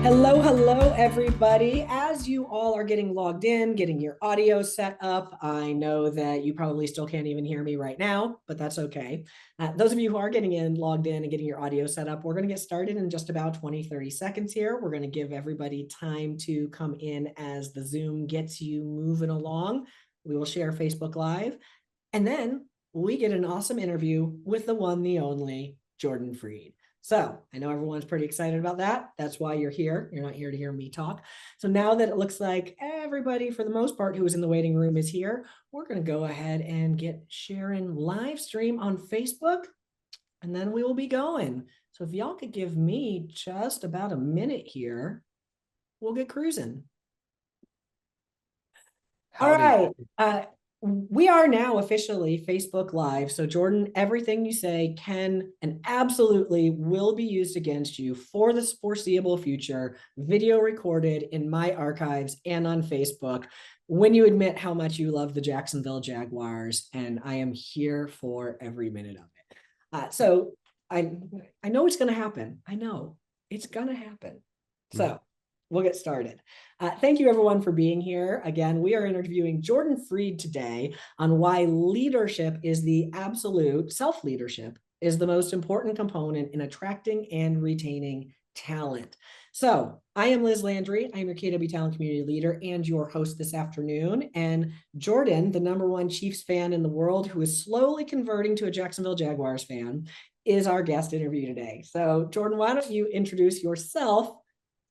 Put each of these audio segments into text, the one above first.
Hello, everybody. As you all are getting logged in, getting your audio set up, I know that you probably still can't even hear me right now, but that's okay. Those of you who are getting in, logged in and getting your audio set up, we're going to get started in just about 20, 30 seconds here. We're going to give everybody time to come in as the Zoom gets you moving along. We will share Facebook Live. And then we get an awesome interview with the one, the only Jordan Freed. So I know everyone's pretty excited about that. That's why you're here. You're not here to hear me talk. So now that it looks like everybody, for the most part, who is in the waiting room is here, we're going to go ahead and get Sharon live stream on Facebook, and then we will be going. So if y'all could give me just about a minute here, we'll get cruising. All right. We are now officially Facebook Live. So, Jordan, everything you say can and absolutely will be used against you for the foreseeable future, video recorded in my archives and on Facebook when you admit how much you love the Jacksonville Jaguars. And I am here for every minute of it. So, I know it's going to happen. I know it's going to happen. So, we'll get started. Thank you, everyone, for being here. Again, we are interviewing Jordan Freed today on why leadership is the absolute, self-leadership is the most important component in attracting and retaining talent. So I am Liz Landry. I'm your KW Talent Community Leader and your host this afternoon. And Jordan, the #1 Chiefs fan in the world who is slowly converting to a Jacksonville Jaguars fan, is our guest interview today. So Jordan, why don't you introduce yourself?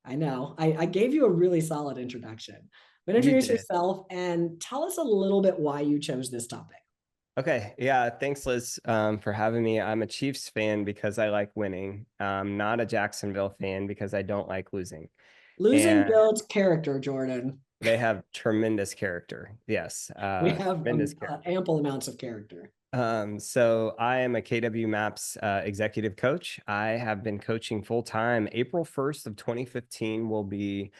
I know. I gave you a really solid introduction, but introduce yourself and tell us a little bit why you chose this topic. Okay. Yeah. Thanks, Liz, for having me. I'm a Chiefs fan because I like winning. I'm not a Jacksonville fan because I don't like losing. Losing And builds character, Jordan. they have tremendous character. Yes. We have Tremendous character. ample amounts of character. So I am a KW Maps executive coach. I have been coaching full time. April 1st of 2015 will be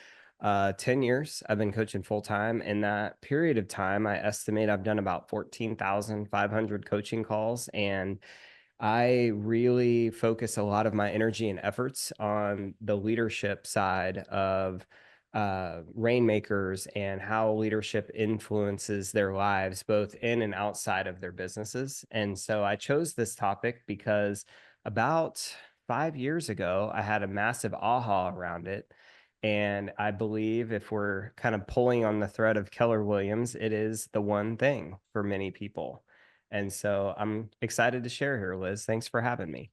10 years. I've been coaching full time. In that period of time, I estimate I've done about 14,500 coaching calls. And I really focus a lot of my energy and efforts on the leadership side of rainmakers and how leadership influences their lives, both in and outside of their businesses. And so I chose this topic because about 5 years ago, I had a massive aha around it. And I believe if we're kind of pulling on the thread of Keller Williams, it is the one thing for many people. And so I'm excited to share here, Liz. Thanks for having me.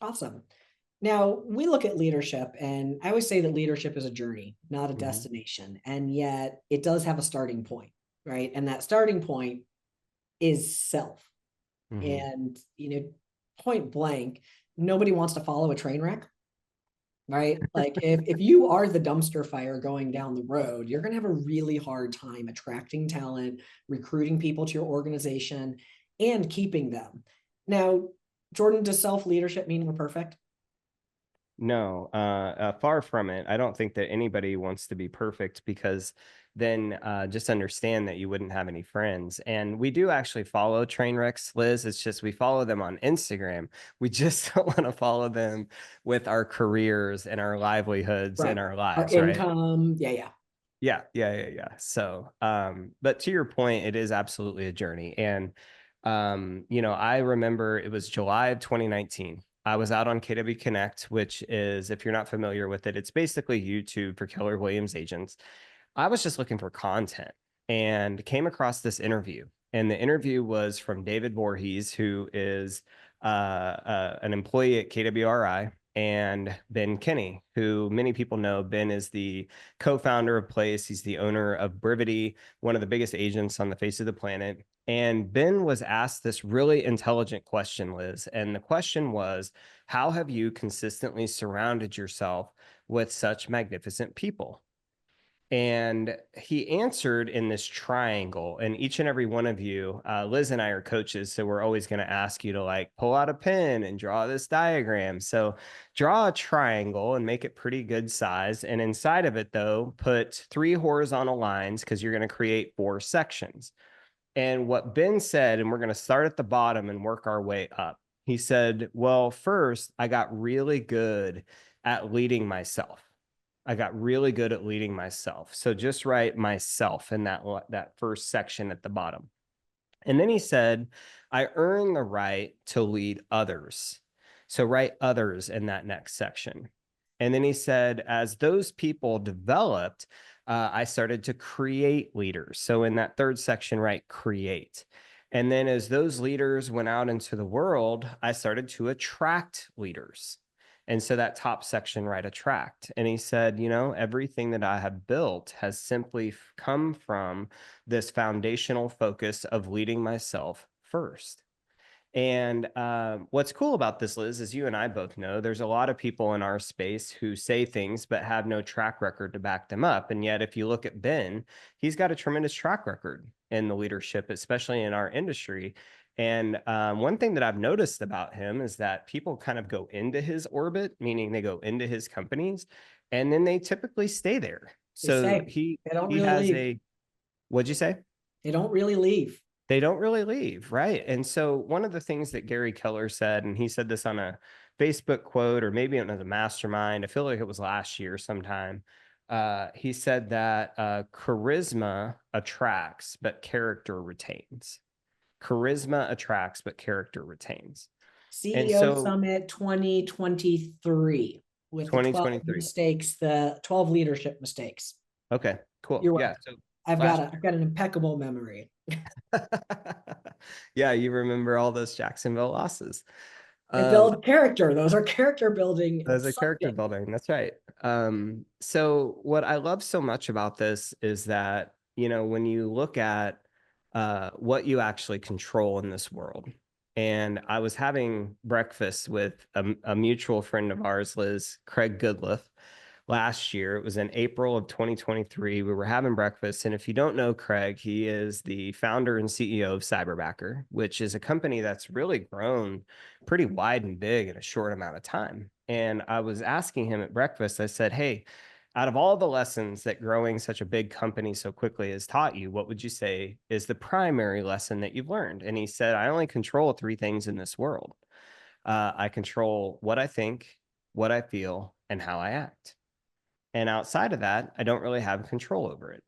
Awesome. Now, we look at leadership, and I always say that leadership is a journey, not a Mm-hmm. destination. And yet it does have a starting point, right? And that starting point is self. Mm-hmm. And, point blank, nobody wants to follow a train wreck, right? Like if you are the dumpster fire going down the road, you're going to have a really hard time attracting talent, recruiting people to your organization, and keeping them. Now, Jordan, does self-leadership mean we're perfect? No, far from it. I don't think that anybody wants to be perfect because then just understand that you wouldn't have any friends. And we do actually follow train wrecks, Liz. It's just we follow them on Instagram. We just don't want to follow them with our careers and our livelihoods and Right. our Our lives, right? income. Yeah, yeah. Yeah. So, but to your point, it is absolutely a journey. And, I remember it was July of 2019. I was out on KW Connect, which is, if you're not familiar with it, it's basically YouTube for Keller Williams agents. I was just looking for content and came across this interview. And the interview was from David Voorhees, who is an employee at KWRI, and Ben Kinney, who many people know. Ben is the co-founder of Place. He's the owner of Brevity, one of the biggest agents on the face of the planet. And Ben was asked this really intelligent question, Liz. And the question was, how have you consistently surrounded yourself with such magnificent people? And he answered in this triangle. And each and every one of you, Liz and I are coaches, so we're always going to ask you to like pull out a pen and draw this diagram. So draw a triangle and make it pretty good size. And inside of it, though, put 3 horizontal lines because you're going to create 4 sections. And what Ben said, and we're going to start at the bottom and work our way up. He said, well, first, I got really good at leading myself. I got really good at leading myself. So just write myself in that first section at the bottom. And then he said, I earn the right to lead others. So write others in that next section. And then he said, as those people developed, I started to create leaders. So in that third section, write create. And then as those leaders went out into the world, I started to attract leaders. And so that top section, right, attract. And he said, everything that I have built has simply come from this foundational focus of leading myself first. And what's cool about this, Liz, is you and I both know there's a lot of people in our space who say things but have no track record to back them up. And yet, if you look at Ben, he's got a tremendous track record in the leadership, especially in our industry. And one thing that I've noticed about him is that people kind of go into his orbit, meaning they go into his companies, and then they typically stay there. They So say he they don't he really has leave. a what'd you say? They don't really leave. They don't really leave, right? And so one of the things that Gary Keller said, and he said this on a Facebook quote, or maybe it was a mastermind, I feel like it was last year sometime. He said that charisma attracts, but character retains. Charisma attracts, but character retains. And CEO so Summit 2023 with the 12 2023. mistakes, the 12 leadership mistakes. Okay, cool. You're Yeah. welcome. So I've got last a, I've got an impeccable memory. yeah, you remember all those Jacksonville losses. I Um, build character. Those are character building As a character subjects. building, that's right. So what I love so much about this is that, when you look at what you actually control in this world, and I was having breakfast with a mutual friend of ours, Liz, Craig Goodliff, last year. It was in April of 2023. We were having breakfast. And if you don't know Craig, he is the founder and CEO of Cyberbacker, which is a company that's really grown pretty wide and big in a short amount of time. And I was asking him at breakfast, I said, hey, out of all the lessons that growing such a big company so quickly has taught you, what would you say is the primary lesson that you've learned? And he said, I only control three things in this world. I control what I think, what I feel, and how I act. And outside of that, I don't really have control over it.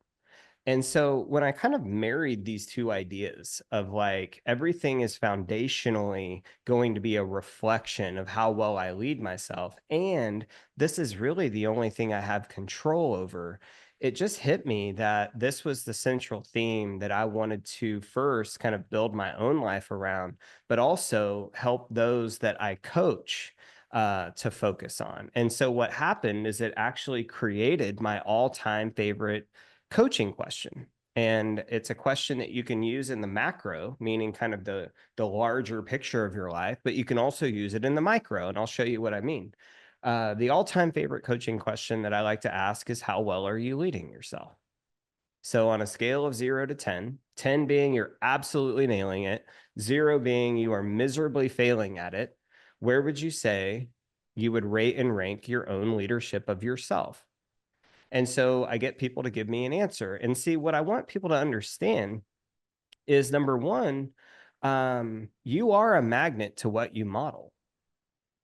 And so when I kind of married these two ideas of like everything is foundationally going to be a reflection of how well I lead myself, and this is really the only thing I have control over, it just hit me that this was the central theme that I wanted to first kind of build my own life around, but also help those that I coach to focus on. And so what happened is it actually created my all-time favorite coaching question. And it's a question that you can use in the macro, meaning kind of the larger picture of your life, but you can also use it in the micro. And I'll show you what I mean. The all-time favorite coaching question that I like to ask is, how well are you leading yourself? So on a scale of 0 to 10, 10 being you're absolutely nailing it, 0 being you are miserably failing at it, where would you say you would rate and rank your own leadership of yourself? And so I get people to give me an answer. And see, what I want people to understand is number one, you are a magnet to what you model.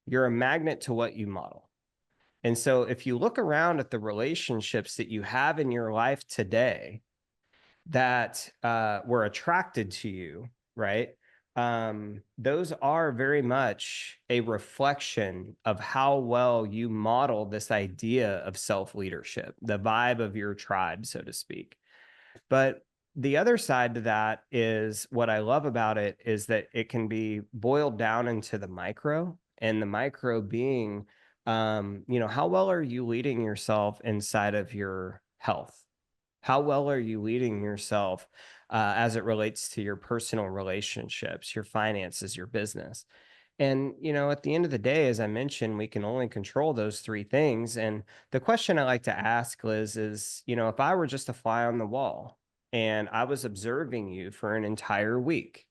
You're a magnet to what you model. And so if you look around at the relationships that you have in your life today that were attracted to you, right? Those are very much a reflection of how well you model this idea of self-leadership, the vibe of your tribe, so to speak. But the other side to that is what I love about it is that it can be boiled down into the micro, and the micro being, how well are you leading yourself inside of your health? How well are you leading yourself as it relates to your personal relationships, your finances, your business? And, at the end of the day, as I mentioned, we can only control those three things. And the question I like to ask, Liz, is, if I were just a fly on the wall and I was observing you for an entire week,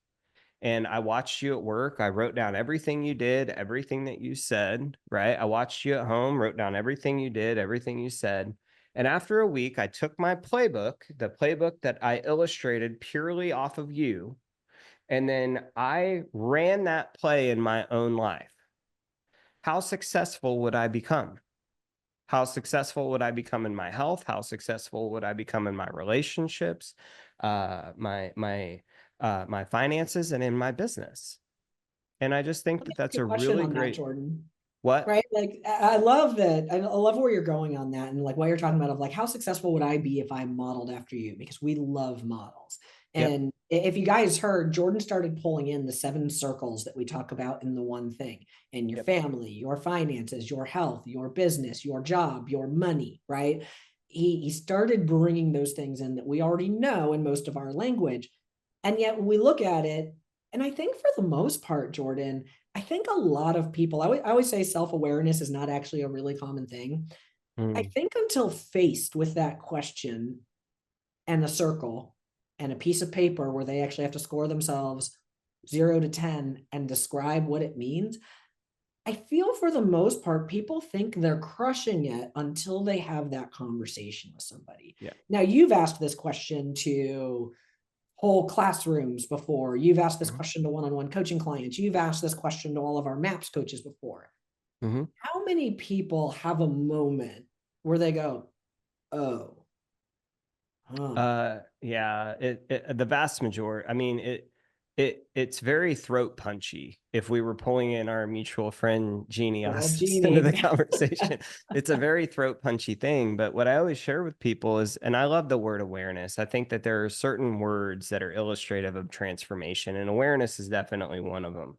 and I watched you at work. I wrote down everything you did, everything that you said, right? I watched you at home, wrote down everything you did, everything you said. And after a week, I took my playbook, the playbook that I illustrated purely off of you, and then I ran that play in my own life. How successful would I become? How successful would I become in my health? How successful would I become in my relationships, my finances, and in my business? And I just think Let me that ask that's you a a question really on that, great Jordan. what? Right? Like I love that. I love where you're going on that, and like what you're talking about of like how successful would I be if I modeled after you? Because we love models. Yep. And if you guys heard, Jordan started pulling in the 7 circles that we talk about in the one thing, in your Yep. family, your finances, your health, your business, your job, your money, right? He started bringing those things in that we already know in most of our language. And yet we look at it, and I think for the most part, Jordan, I think a lot of people, I always say self awareness is not actually a really common thing. I Mm. think until faced with that question and a circle and a piece of paper where they actually have to score themselves 0 to 10 and describe what it means, I feel for the most part, people think they're crushing it until they have that conversation with somebody. Yeah. Now, you've asked this question to whole classrooms before. You've asked this Mhm. question to one-on-one coaching clients. You've asked this question to all of our MAPS coaches before. Mhm. How many people have a moment where they go, oh, huh, Yeah, the vast majority. I mean, it's very throat punchy. If we were pulling in our mutual friend Jeannie good old Ostis into the Jeannie? conversation, it's a very throat punchy thing. But what I always share with people is, and I love the word awareness. I think that there are certain words that are illustrative of transformation, and awareness is definitely one of them.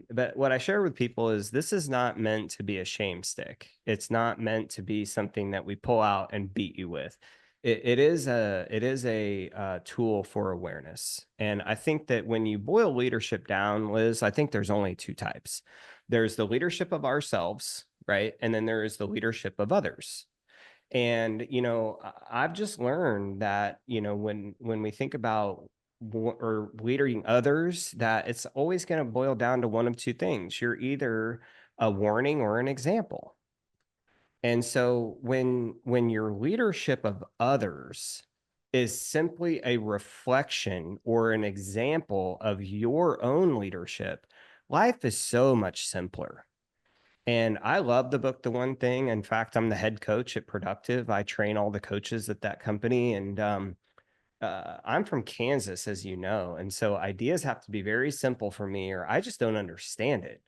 But what I share with people is this is not meant to be a shame stick. It's not meant to be something that we pull out and beat you with. It is a tool for awareness. And I think that when you boil leadership down, Liz, I think there's only two types. There's the leadership of ourselves, right? And then there is the leadership of others. And, I've just learned that, when we think about or leading others, that it's always going to boil down to one of two things. You're either a warning or an example. And so when your leadership of others is simply a reflection or an example of your own leadership, life is so much simpler. And I love the book, The One Thing. In fact, I'm the head coach at Productive. I train all the coaches at that company. And I'm from Kansas, as you know. And so ideas have to be very simple for me, or I just don't understand it.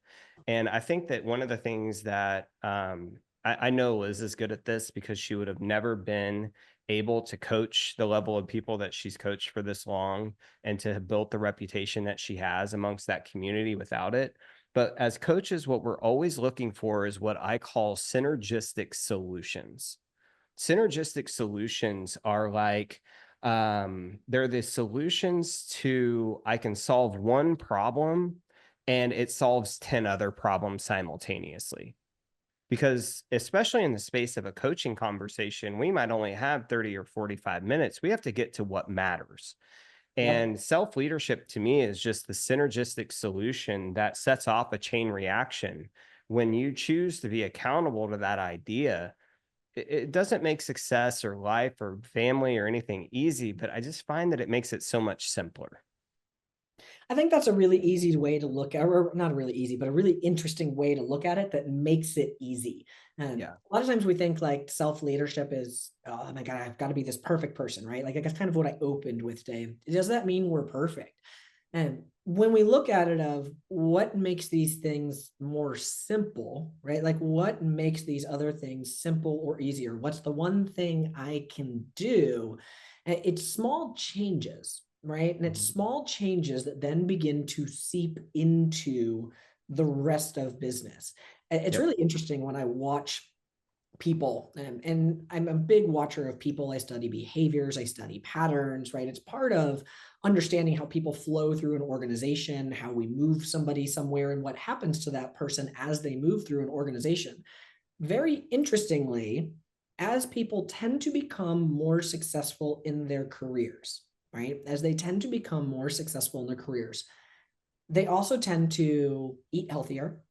And I think that one of the things that I know Liz is good at this because she would have never been able to coach the level of people that she's coached for this long and to have built the reputation that she has amongst that community without it. But as coaches, what we're always looking for is what I call synergistic solutions. Synergistic solutions are like, they're the solutions to, I can solve one problem and it solves 10 other problems simultaneously. Because especially in the space of a coaching conversation, we might only have 30 or 45 minutes. We have to get to what matters. Yep. And self leadership to me is just the synergistic solution that sets off a chain reaction. When you choose to be accountable to that idea, it doesn't make success or life or family or anything easy, but I just find that it makes it so much simpler. I think that's a really easy way to look at, or not really easy, but a really interesting way to look at it that makes it easy. And Yeah. a lot of times we think like self leadership is, oh my God, I've got to be this perfect person, right? Like that's kind of what I opened with, Dave. Does that mean we're perfect? And when we look at it of what makes these things more simple, right? Like what makes these other things simple or easier? What's the one thing I can do? It's small changes, right? And it's Mhm. small changes that then begin to seep into the rest of business. It's Yep. really interesting when I watch people, and I'm a big watcher of people. I study behaviors, I study patterns, right? It's part of understanding how people flow through an organization, how we move somebody somewhere, and what happens to that person as they move through an organization. Very interestingly, as people tend to become more successful in their careers, right? As they tend to become more successful in their careers, they also tend to eat healthier,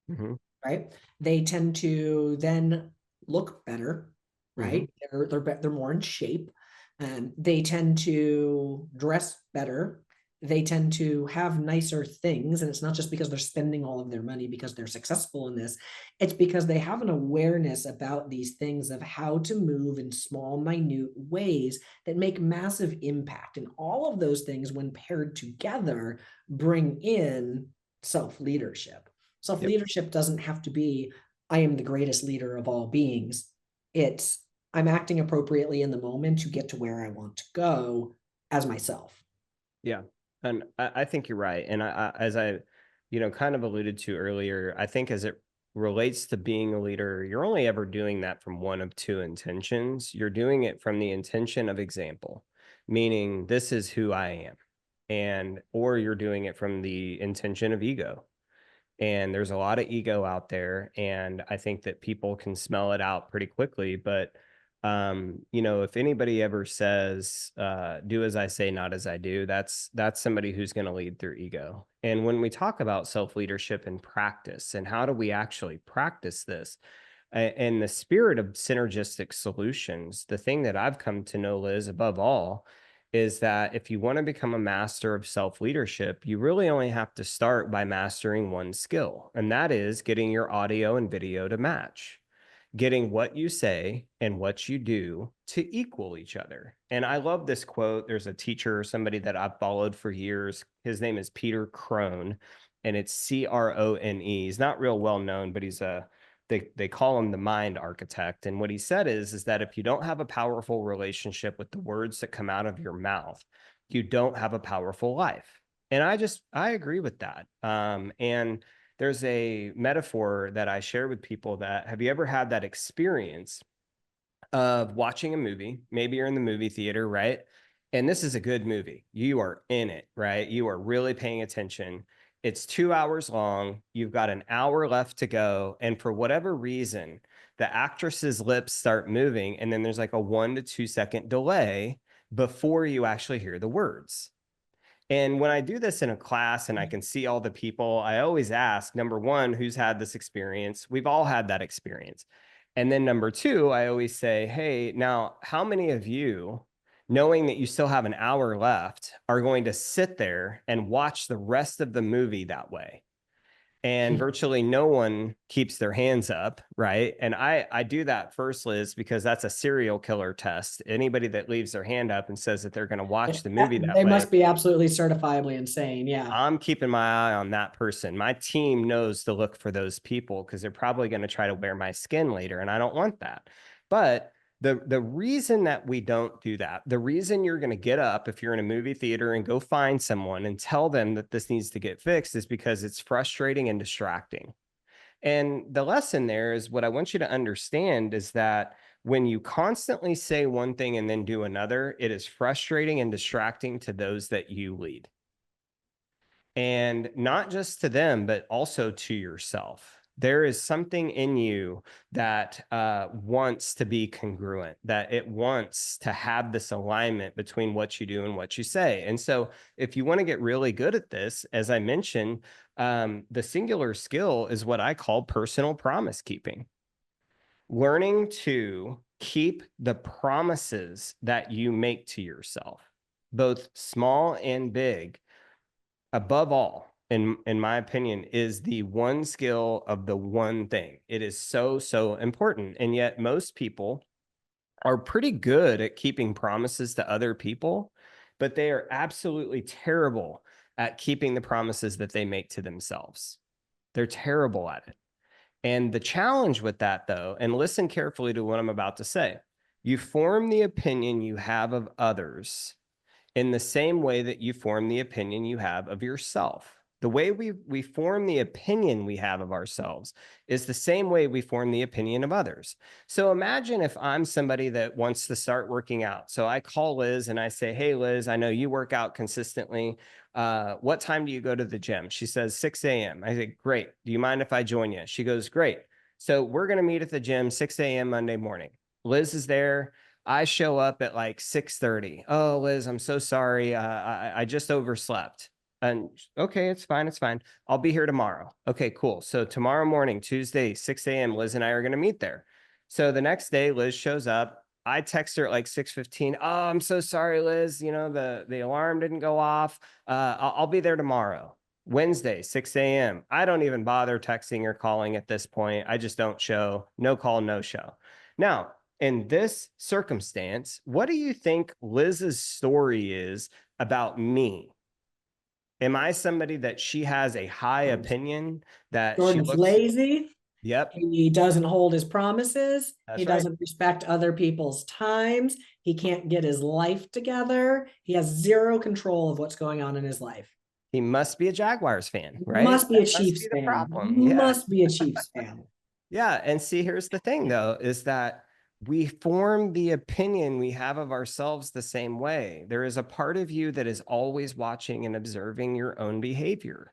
Hmm. right? They tend to then look better, Hmm. right? They're more in shape, and they tend to dress better. they tend to have nicer things. And it's not just because they're spending all of their money because they're successful in this. It's because they have an awareness about these things of how to move in small, minute ways that make massive impact. And all of those things, when paired together, bring in self leadership. Self Yep. leadership doesn't have to be, I am the greatest leader of all beings. It's, I'm acting appropriately in the moment to get to where I want to go as myself. Yeah. And I think you're right. And as I, kind of alluded to earlier, I think as it relates to being a leader, you're only ever doing that from one of two intentions. You're doing it from the intention of example, meaning this is who I am. And, or you're doing it from the intention of ego. And there's a lot of ego out there, and I think that people can smell it out pretty quickly. But if anybody ever says do as I say, not as I do, that's somebody who's going to lead through ego. And when we talk about self-leadership and practice and how do we actually practice this, in the spirit of synergistic solutions, the thing that I've come to know, Liz, above all, is that if you want to become a master of self leadership, you really only have to start by mastering one skill, and that is getting your audio and video to match, getting what you say and what you do to equal each other. And I love this quote. There's a teacher, somebody that I've followed for years. His name is Peter Crone, and it's Crone. He's not real well known, but they call him the mind architect. And what he said is that if you don't have a powerful relationship with the words that come out of your mouth, you don't have a powerful life. And I agree with that. And there's a metaphor that I share with people that, have you ever had that experience of watching a movie? Maybe you're in the movie theater, right? And this is a good movie. You are in it, right? You are really paying attention. It's 2 hours long. You've got an hour left to go. And for whatever reason, the actress's lips start moving. And then there's like a 1 to 2 second delay before you actually hear the words. And when I do this in a class and I can see all the people, I always ask, number one, who's had this experience? We've all had that experience. And then number two, I always say, hey, now, how many of you, knowing that you still have an hour left, are going to sit there and watch the rest of the movie that way? And virtually no one keeps their hands up, right? And I do that first, Liz, because that's a serial killer test. Anybody that leaves their hand up and says that they're going to watch the movie that They way, must be absolutely certifiably insane. Yeah. I'm keeping my eye on that person. My team knows to look for those people because they're probably going to try to wear my skin later, and I don't want that. But the reason that we don't do that, the reason you're going to get up if you're in a movie theater and go find someone and tell them that this needs to get fixed, is because it's frustrating and distracting. And the lesson there is, what I want you to understand is that when you constantly say one thing and then do another, it is frustrating and distracting to those that you lead. And not just to them, but also to yourself. There is something in you that wants to be congruent, that it wants to have this alignment between what you do and what you say. And so, if you want to get really good at this, as I mentioned, the singular skill is what I call personal promise keeping. Learning to keep the promises that you make to yourself, both small and big, above all, in my opinion, is the one skill of the one thing. It is so important. And yet most people are pretty good at keeping promises to other people, but they are absolutely terrible at keeping the promises that they make to themselves. They're terrible at it. And the challenge with that, though, and listen carefully to what I'm about to say, you form the opinion you have of others in the same way that you form the opinion you have of yourself. The way we form the opinion we have of ourselves is the same way we form the opinion of others. So imagine if I'm somebody that wants to start working out. So I call Liz and I say, hey, Liz, I know you work out consistently. What time do you go to the gym? She says 6 a.m. I say, great. Do you mind if I join you? She goes, great. So we're going to meet at the gym 6 a.m. Monday morning. Liz is there. I show up at like 6:30. Oh, Liz, I'm so sorry. I just overslept. And okay, it's fine. It's fine. I'll be here tomorrow. Okay, cool. So tomorrow morning, Tuesday, 6 a.m., Liz and I are going to meet there. So the next day, Liz shows up. I text her at like 6:15. Oh, I'm so sorry, Liz. You know, the alarm didn't go off. I'll be there tomorrow. Wednesday, 6 a.m. I don't even bother texting or calling at this point. I just don't show. No call, no show. Now, in this circumstance, what do you think Liz's story is about me? Am I somebody that she has a high opinion that she Jordan's looks? lazy. Yep, He doesn't hold his promises. He that's right. doesn't respect other people's times. He can't get his life together. He has zero control of what's going on in his life. He must be a Jaguars fan, right? Must be That a must Chiefs be the fan. problem. Yeah. Must be a Chiefs fan. Yeah. And see, here's the thing though, is that we form the opinion we have of ourselves the same way. There is a part of you that is always watching and observing your own behavior.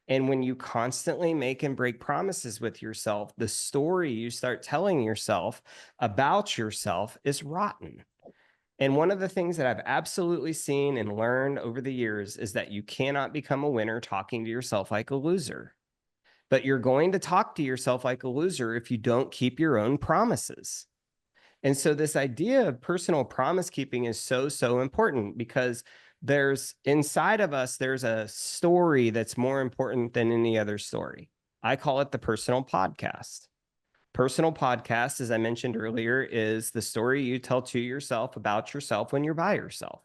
And when you constantly make and break promises with yourself, the story you start telling yourself about yourself is rotten. And one of the things that I've absolutely seen and learned over the years is that you cannot become a winner talking to yourself like a loser. But you're going to talk to yourself like a loser if you don't keep your own promises. And so this idea of personal promise keeping is so, so important because there's inside of us, there's a story that's more important than any other story. I call it the personal podcast. Personal podcast, as I mentioned earlier, is the story you tell to yourself about yourself when you're by yourself.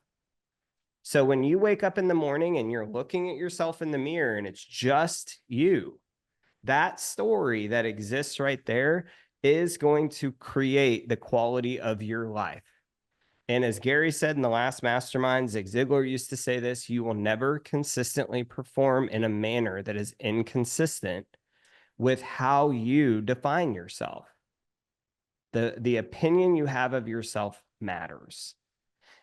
So when you wake up in the morning and you're looking at yourself in the mirror and it's just you, that story that exists right there is going to create the quality of your life. And as Gary said in the last mastermind, Zig Ziglar used to say this, you will never consistently perform in a manner that is inconsistent with how you define yourself. The opinion you have of yourself matters.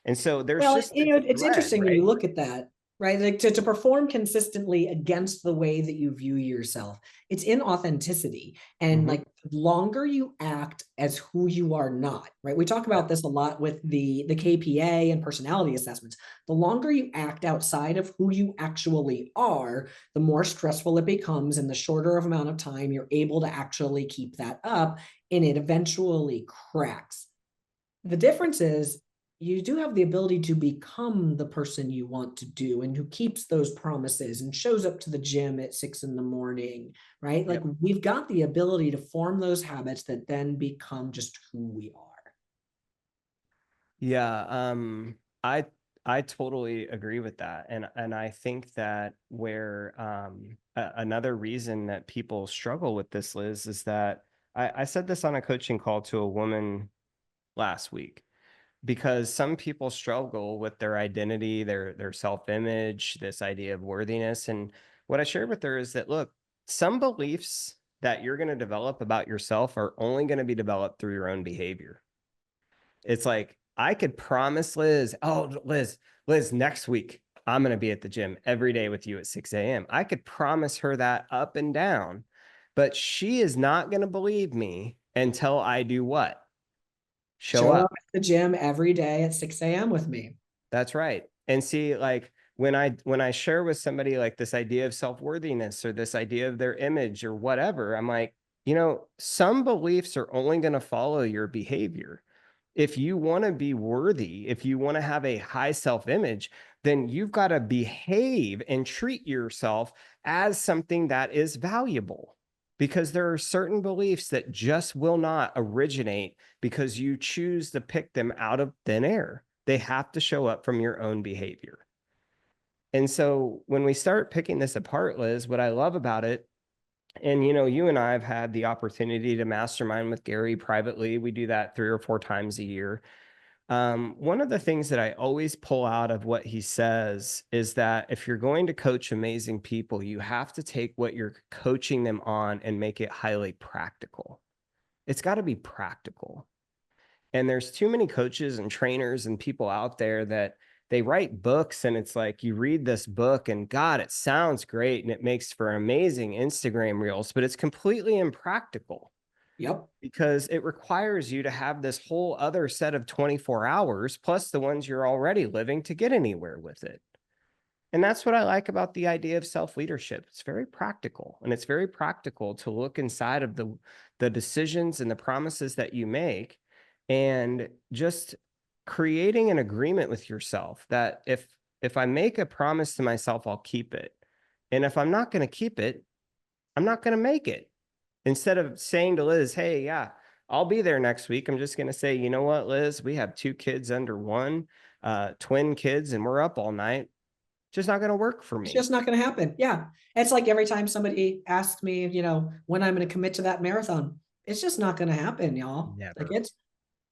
And so there's Well, just this it's thread, interesting when you right? look at that, right? Like to perform consistently against the way that you view yourself, it's inauthenticity. And Mm-hmm. like the longer you act as who you are not, right? We talk about Yep. this a lot with the KPA and personality assessments. The longer you act outside of who you actually are, the more stressful it becomes, and the shorter of amount of time you're able to actually keep that up, and it eventually cracks. The difference is you do have the ability to become the person you want to do and who keeps those promises and shows up to the gym at 6 in the morning, right? Like Yep. we've got the ability to form those habits that then become just who we are. Yeah, I I totally agree with that, and I think that where another reason that people struggle with this, Liz, is that I said this on a coaching call to a woman last week because some people struggle with their identity, their self image, this idea of worthiness, and what I shared with her is that look, some beliefs that you're going to develop about yourself are only going to be developed through your own behavior. It's like I could promise Liz, oh, Liz, next week I'm going to be at the gym every day with you at 6 a.m. I could promise her that up and down, but she is not going to believe me until I do what? Show Show up. up at the gym every day at 6 a.m. with me. That's right. And see, like when I share with somebody like this idea of self-worthiness or this idea of their image or whatever, I'm like, you know, some beliefs are only going to follow your behavior. If you want to be worthy, if you want to have a high self-image, then you've got to behave and treat yourself as something that is valuable. Because there are certain beliefs that just will not originate because you choose to pick them out of thin air. They have to show up from your own behavior. And so when we start picking this apart, Liz, what I love about it, and you know, you and I have had the opportunity to mastermind with Gary privately. We do that 3 or 4 times a year. One of the things that I always pull out of what he says is that if you're going to coach amazing people, you have to take what you're coaching them on and make it highly practical. It's got to be practical. And there's too many coaches and trainers and people out there that they write books and it's like you read this book and God, it sounds great and it makes for amazing Instagram reels, but it's completely impractical Yep. because it requires you to have this whole other set of 24 hours plus the ones you're already living to get anywhere with it. And that's what I like about the idea of self-leadership. It's very practical, and it's very practical to look inside of the decisions and the promises that you make and just creating an agreement with yourself that if I make a promise to myself, I'll keep it. And if I'm not going to keep it, I'm not going to make it. Instead of saying to Liz, hey, yeah, I'll be there next week, I'm just going to say, you know what, Liz, we have 2 kids under one, twin kids, and we're up all night. Just not going to work for It's me. just not going to happen. Yeah. It's like every time somebody asks me, when I'm going to commit to that marathon, it's just not going to happen, y'all. Like Never.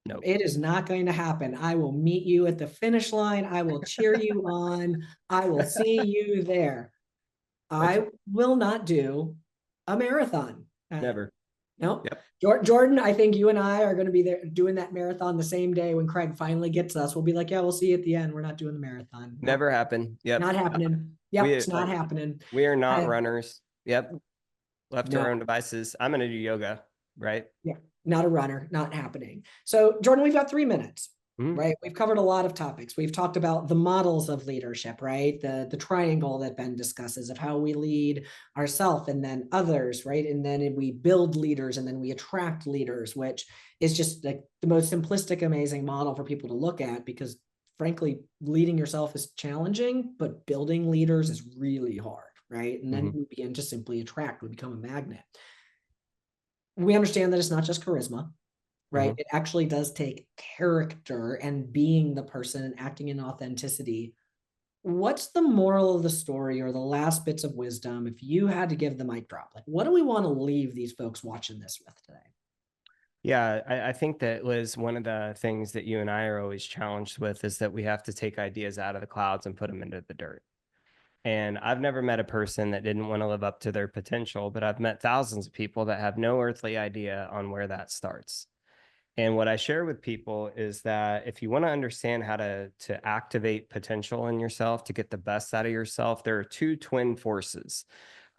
Nope. it is not going to happen. I will meet you at the finish line. I will cheer you on. I will see you there. That's I will not do a marathon. never. No, Yep. Jordan, I think you and I are going to be there doing that marathon the same day when Craig finally gets us. We'll be like, yeah, we'll see you at the end. We're not doing the marathon. No, Never happen. Yep. not happening. Yep, We it's not happening. we are not I, runners. Yep. Left to no, our own devices. I'm gonna do yoga, right? yeah, not a runner, not happening. So, Jordan, we've got 3 minutes. Mhm. Right. We've covered a lot of topics. We've talked about the models of leadership, right? The triangle that Ben discusses of how we lead ourselves and then others, right? And then we build leaders and then we attract leaders, which is just like the most simplistic, amazing model for people to look at because frankly, leading yourself is challenging, but building leaders is really hard, right? And then we begin to simply attract, we become a magnet. We understand that it's not just charisma, right? It actually does take character and being the person and acting in authenticity. What's the moral of the story or the last bits of wisdom if you had to give the mic drop? Like, what do we want to leave these folks watching this with today? Yeah, I think that, Liz, one of the things that you and I are always challenged with is that we have to take ideas out of the clouds and put them into the dirt. And I've never met a person that didn't want to live up to their potential, but I've met thousands of people that have no earthly idea on where that starts. And what I share with people is that if you want to understand how to activate potential in yourself, to get the best out of yourself, there are 2 twin forces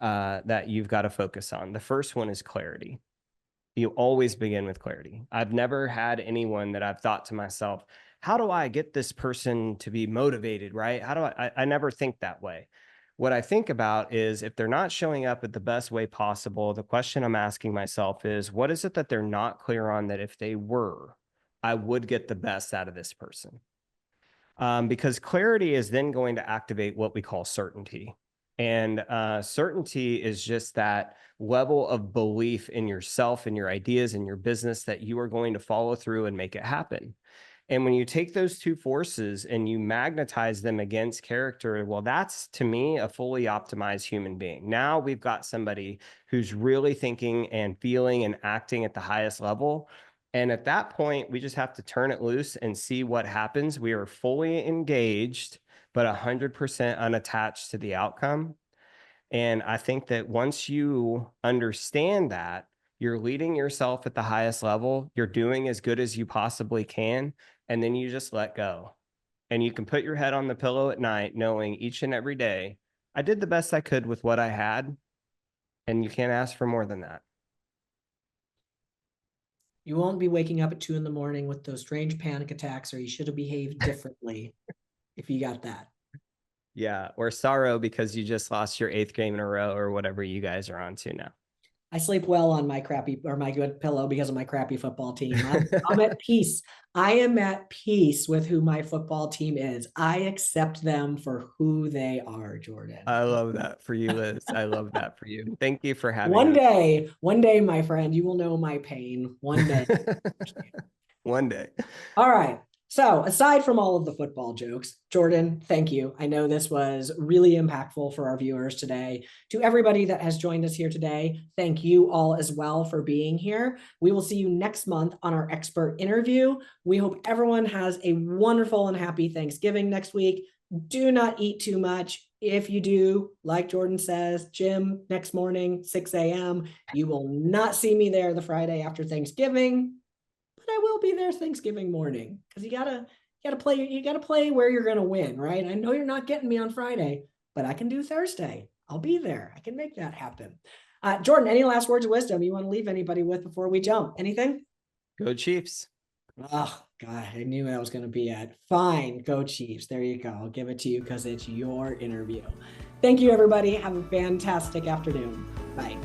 that you've got to focus on. The first one is clarity. You always begin with clarity. I've never had anyone that I've thought to myself, how do I get this person to be motivated, right? How do I never think that way. What I think about is if they're not showing up at the best way possible, the question I'm asking myself is, what is it that they're not clear on that if they were, I would get the best out of this person? Because clarity is then going to activate what we call certainty. And certainty is just that level of belief in yourself and your ideas and your business that you are going to follow through and make it happen. And when you take those 2 forces and you magnetize them against character, well, that's to me a fully optimized human being. Now we've got somebody who's really thinking and feeling and acting at the highest level. And at that point, we just have to turn it loose and see what happens. We are fully engaged, but 100% unattached to the outcome. And I think that once you understand that, you're leading yourself at the highest level, you're doing as good as you possibly can, and then you just let go. And you can put your head on the pillow at night knowing each and every day, I did the best I could with what I had, and you can't ask for more than that. You won't be waking up at 2 a.m. with those strange panic attacks, or you should have behaved differently if you got that. Yeah, or sorrow because you just lost your 8th game in a row or whatever you guys are on to now. I sleep well on my crappy or my good pillow because of my crappy football team. I'm at peace. I am at peace with who my football team is. I accept them for who they are, Jordan. I love that for you, Liz. I love that for you. Thank you for having One day, my friend, you will know my pain. One day. One day. All right. So, aside from all of the football jokes, Jordan, thank you. I know this was really impactful for our viewers today. To everybody that has joined us here today, thank you all as well for being here. We will see you next month on our expert interview. We hope everyone has a wonderful and happy Thanksgiving next week. Do not eat too much. If you do, like Jordan says, gym next morning, 6 a.m. You will not see me there the Friday after Thanksgiving. But I will be there Thanksgiving morning because you gotta play where you're gonna win, right? I know you're not getting me on Friday, but I can do Thursday. I'll be there. I can make that happen. Jordan, any last words of wisdom you want to leave anybody with before we jump? Anything? Go Chiefs. Oh God, I knew I was gonna be at. Fine, go Chiefs. There you go. I'll give it to you because it's your interview. Thank you, everybody. Have a fantastic afternoon. Bye.